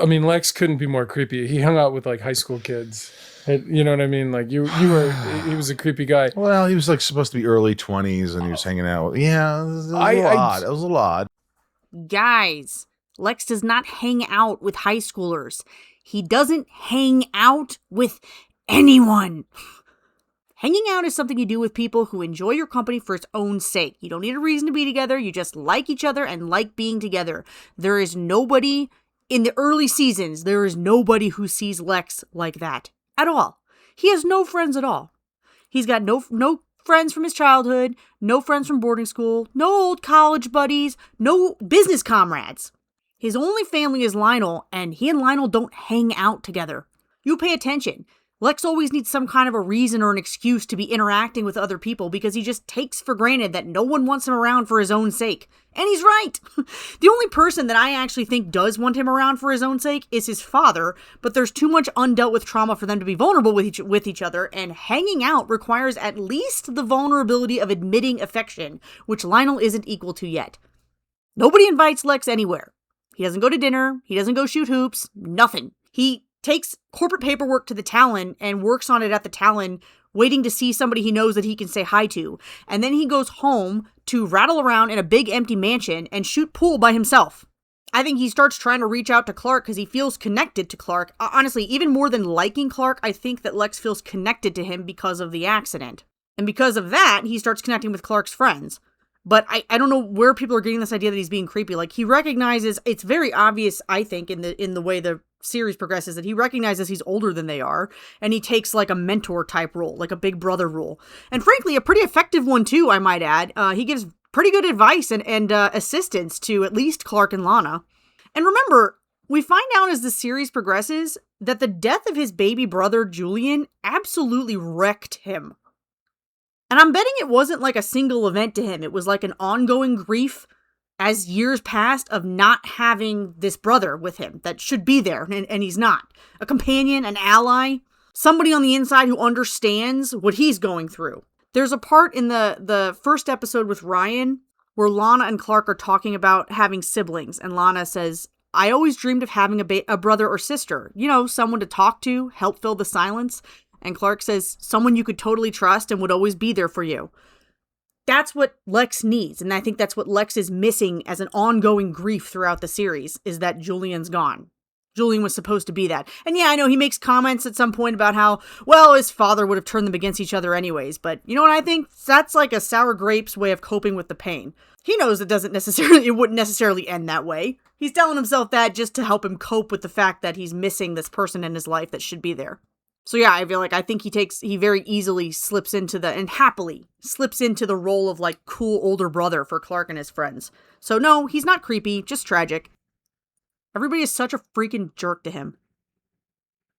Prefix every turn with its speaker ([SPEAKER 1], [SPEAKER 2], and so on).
[SPEAKER 1] I mean, Lex couldn't be more creepy. He hung out with like high school kids. You know what I mean? Like he was a creepy guy.
[SPEAKER 2] Well, he was like supposed to be early 20s and he was hanging out. Yeah, it was a little
[SPEAKER 1] I
[SPEAKER 2] odd. It was a little odd.
[SPEAKER 3] Guys, Lex does not hang out with high schoolers. He doesn't hang out with anyone. Hanging out is something you do with people who enjoy your company for its own sake. You don't need a reason to be together. You just like each other and like being together. There is nobody in the early seasons, there is nobody who sees Lex like that at all. He has no friends at all. He's got no friends from his childhood, no friends from boarding school, no old college buddies, no business comrades. His only family is Lionel, and he and Lionel don't hang out together. You pay attention. Lex always needs some kind of a reason or an excuse to be interacting with other people because he just takes for granted that no one wants him around for his own sake. And he's right. The only person that I actually think does want him around for his own sake is his father, but there's too much undealt with trauma for them to be vulnerable with each other, and hanging out requires at least the vulnerability of admitting affection, which Lionel isn't equal to yet. Nobody invites Lex anywhere. He doesn't go to dinner. He doesn't go shoot hoops. Nothing. He takes corporate paperwork to the Talon and works on it at the Talon, waiting to see somebody he knows that he can say hi to. And then he goes home to rattle around in a big empty mansion and shoot pool by himself. I think he starts trying to reach out to Clark because he feels connected to Clark. Honestly, even more than liking Clark, I think that Lex feels connected to him because of the accident. And because of that, he starts connecting with Clark's friends. But I don't know where people are getting this idea that he's being creepy. Like, he recognizes, it's very obvious, I think, in the way the series progresses, that he recognizes he's older than they are, and he takes like a mentor type role, like a big brother role. And frankly, a pretty effective one too, I might add. He gives pretty good advice and assistance to at least Clark and Lana. And remember, we find out as the series progresses that the death of his baby brother, Julian, absolutely wrecked him. And I'm betting it wasn't like a single event to him. It was like an ongoing grief as years passed of not having this brother with him that should be there, and he's not. A companion, an ally, somebody on the inside who understands what he's going through. There's a part in the first episode with Ryan where Lana and Clark are talking about having siblings, and Lana says, I always dreamed of having a brother or sister. You know, someone to talk to, help fill the silence. And Clark says, someone you could totally trust and would always be there for you. That's what Lex needs. And I think that's what Lex is missing as an ongoing grief throughout the series, is that Julian's gone. Julian was supposed to be that. And yeah, I know he makes comments at some point about how, well, his father would have turned them against each other anyways. But you know what I think? That's like a sour grapes way of coping with the pain. He knows it wouldn't necessarily end that way. He's telling himself that just to help him cope with the fact that he's missing this person in his life that should be there. So yeah, I think he very easily slips into and happily slips into the role of like cool older brother for Clark and his friends. So no, he's not creepy, just tragic. Everybody is such a freaking jerk to him.